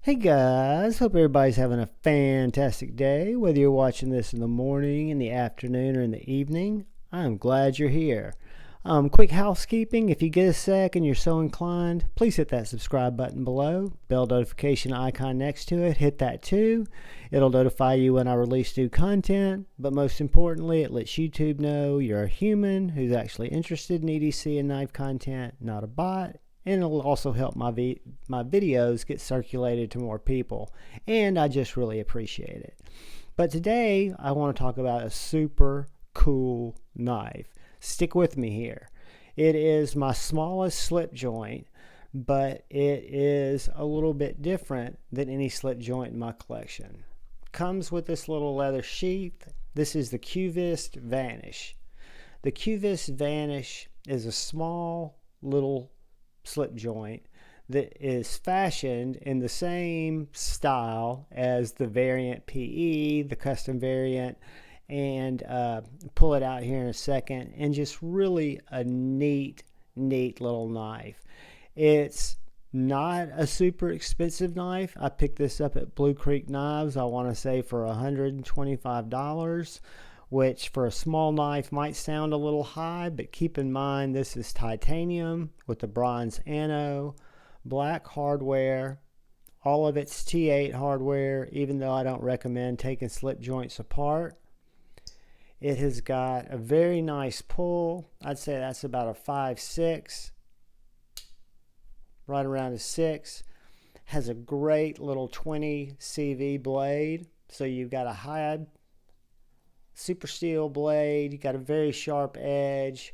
Hey guys, hope everybody's having a fantastic day. Whether you're watching this in the morning, in the afternoon, or in the evening, I'm glad you're here. Quick housekeeping, if you get a sec and you're so inclined, please hit that subscribe button below, bell notification icon next to it, hit that too. It'll notify you when I release new content, but most importantly, it lets YouTube know you're a human who's actually interested in EDC and knife content, not a bot. And it'll also help my videos get circulated to more people. And I just really appreciate it. But today, I want to talk about a super cool knife. Stick with me here. It is my smallest slip joint, but it is a little bit different than any slip joint in my collection. Comes with this little leather sheath. This is the Qvist Vanish. The Qvist Vanish is a small little slip joint that is fashioned in the same style as the variant PE, the custom variant, and pull it out here in a second, and just really a neat little knife. It's not a super expensive knife. I picked this up at Blue Creek Knives, I want to say for $125, which for a small knife might sound a little high, but keep in mind this is titanium with the bronze anno, black hardware, all of it's T8 hardware, even though I don't recommend taking slip joints apart. It has got a very nice pull. I'd say that's about a 5.6, right around a 6. Has a great little 20 CV blade, so you've got a high super steel blade, you've got a very sharp edge,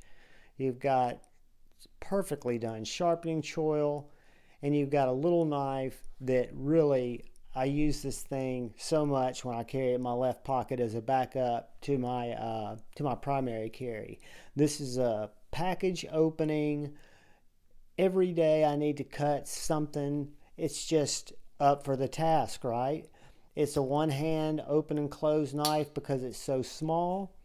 you've got perfectly done sharpening choil, and you've got a little knife that really, I use this thing so much when I carry it in my left pocket as a backup to my primary carry. This is a package opening. Every day I need to cut something. It's just up for the task, right? It's a one-hand open and close knife because it's so small.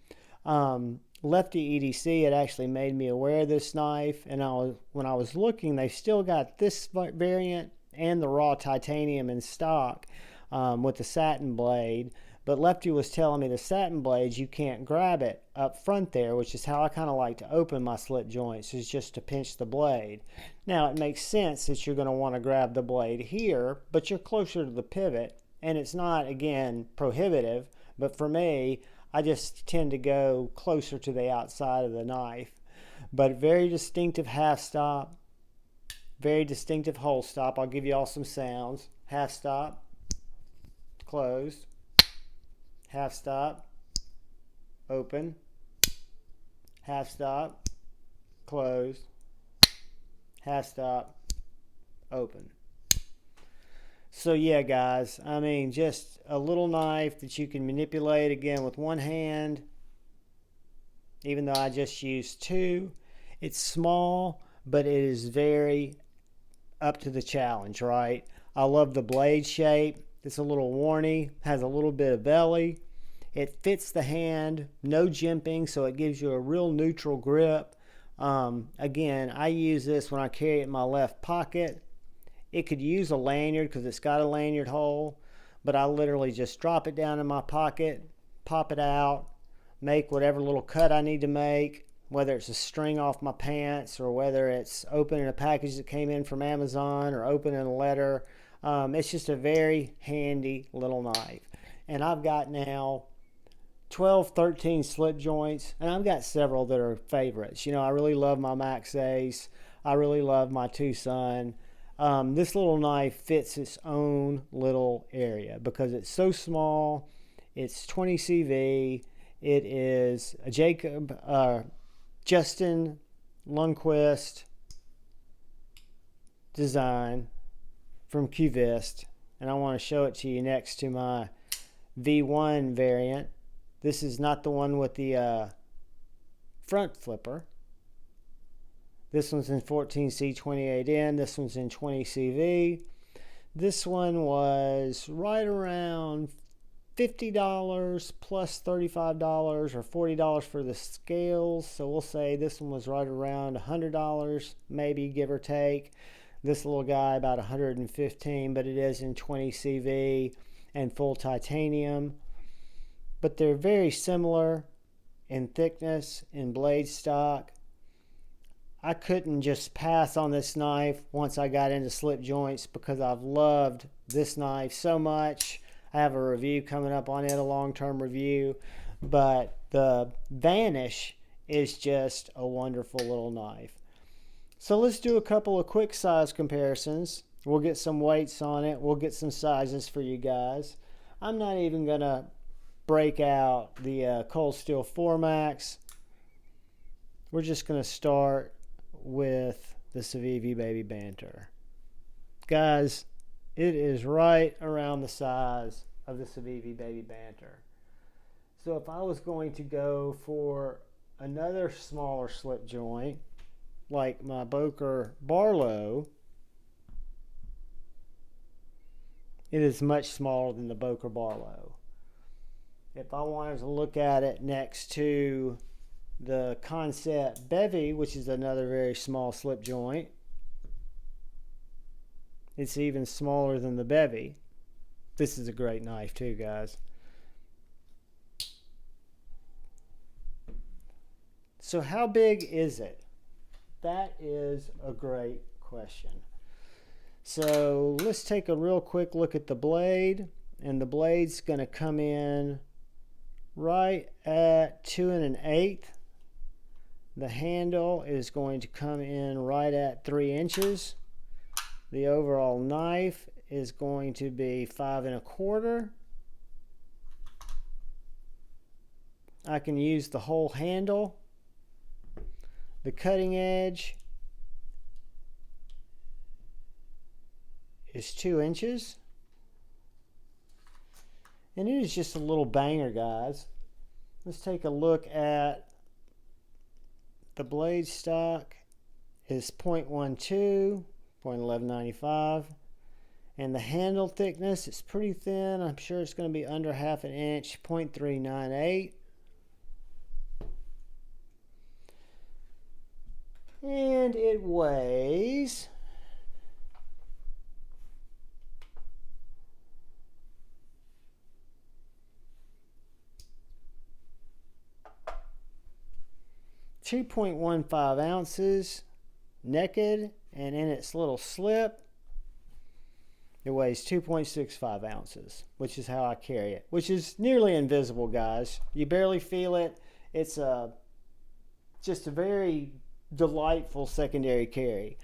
Lefty EDC had actually made me aware of this knife, and when I was looking, they still got this variant and the raw titanium in stock with the satin blade. But Lefty was telling me the satin blades, you can't grab it up front there, which is how I kind of like to open my slip joints, is just to pinch the blade. Now, it makes sense that you're going to want to grab the blade here, but you're closer to the pivot. And it's not, again, prohibitive, but for me, I just tend to go closer to the outside of the knife. But very distinctive half stop, very distinctive whole stop. I'll give you all some sounds. Half stop, closed, half stop, open, half stop, closed, half stop, open. So yeah, guys, I mean, just a little knife that you can manipulate, again, with one hand, even though I just used two. It's small, but it is very up to the challenge, right? I love the blade shape. It's a little worny, has a little bit of belly. It fits the hand, no jimping, so it gives you a real neutral grip. Again, I use this when I carry it in my left pocket. It could use a lanyard because it's got a lanyard hole, but I literally just drop it down in my pocket, pop it out, make whatever little cut I need to make, whether it's a string off my pants or whether it's opening a package that came in from Amazon or opening a letter. It's just a very handy little knife. And I've got now 12, 13 slip joints, and I've got several that are favorites. You know, I really love my Max Ace. I really love my Tucson. This little knife fits its own little area because it's so small. It's 20 CV. It is a Justin Lundquist design from Qvist, and I want to show it to you next to my V1 variant. This is not the one with the front flipper. This one's in 14C 28N. This one's in 20 CV. This one was right around $50 plus $35 or $40 for the scales. So we'll say this one was right around $100, maybe, give or take. This little guy about 115, but it is in 20 CV and full titanium. But they're very similar in thickness, in blade stock. I couldn't just pass on this knife once I got into slip joints because I've loved this knife so much. I have a review coming up on it, a long-term review. But the Vanish is just a wonderful little knife. So let's do a couple of quick size comparisons. We'll get some weights on it. We'll get some sizes for you guys. I'm not even going to break out the Cold Steel 4max. We're just going to start with the Civivi Baby Banter. Guys, it is right around the size of the Civivi Baby Banter. So if I was going to go for another smaller slip joint, like my Boker Barlow, it is much smaller than the Boker Barlow. If I wanted to look at it next to the Concept Bevy, which is another very small slip joint, it's even smaller than the Bevy. This is a great knife too, guys. So how big is it? That is a great question. So let's take a real quick look at the blade, and the blade's going to come in right at 2 1/8. The handle is going to come in right at 3 inches. The overall knife is going to be 5 1/4. I can use the whole handle. The cutting edge is 2 inches. And it is just a little banger, guys. Let's take a look at the blade stock. Is 0.12, 0.1195. And the handle thickness is pretty thin. I'm sure it's going to be under 1/2 inch, 0.398. And it weighs 2.15 ounces naked, and in its little slip it weighs 2.65 ounces, which is how I carry it, which is nearly invisible, guys. You barely feel it. It's just a very delightful secondary carry.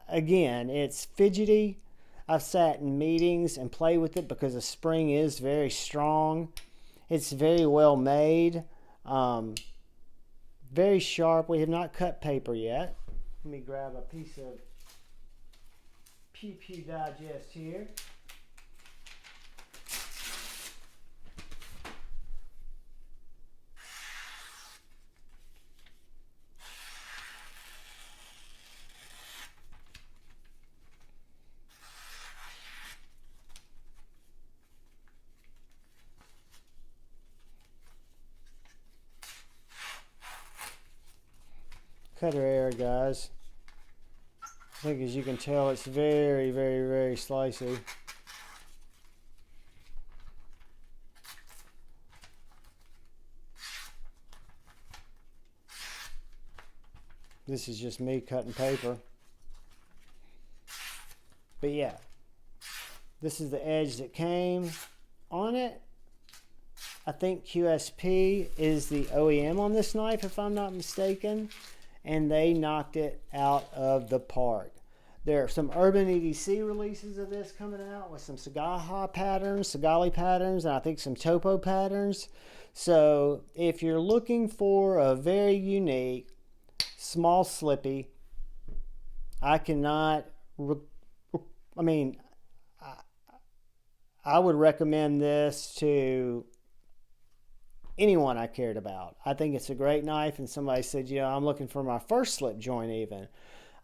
Again, it's fidgety. I've sat in meetings and played with it because the spring is very strong. It's very well made. Very sharp. We have not cut paper yet. Let me grab a piece of Pew Pew Digest here. Cutter air, guys. I think, as you can tell, it's very, very, very slicey. This is just me cutting paper. But yeah, this is the edge that came on it. I think QSP is the OEM on this knife, if I'm not mistaken. And they knocked it out of the park. There are some Urban EDC releases of this coming out with some Sagaha patterns, Sagali patterns, and I think some Topo patterns. So if you're looking for a very unique, small slippy, I would recommend this to anyone I cared about. I think it's a great knife, and somebody said, I'm looking for my first slip joint even.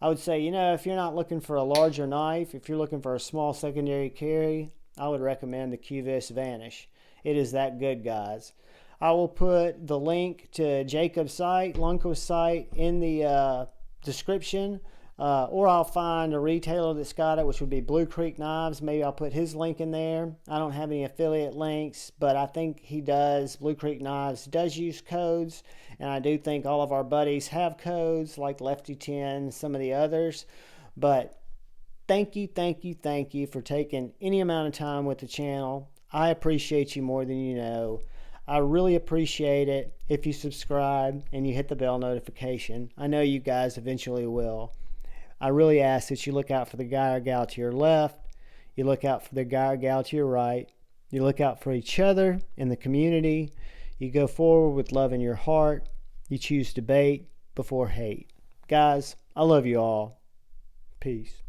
I would say, if you're not looking for a larger knife, if you're looking for a small secondary carry, I would recommend the Qvist Vanish. It is that good, guys. I will put the link to Jacob's site, Lundquist's site, in the description, or I'll find a retailer that's got it, which would be Blue Creek Knives. Maybe I'll put his link in there. I don't have any affiliate links, but I think he does. Blue Creek Knives does use codes, and I do think all of our buddies have codes, like Lefty 10, some of the others. But thank you for taking any amount of time with the channel. I appreciate you more than you know. I really appreciate it if you subscribe and you hit the bell notification. I know you guys eventually will. I really ask that you look out for the guy or gal to your left. You look out for the guy or gal to your right. You look out for each other in the community. You go forward with love in your heart. You choose debate before hate. Guys, I love you all. Peace.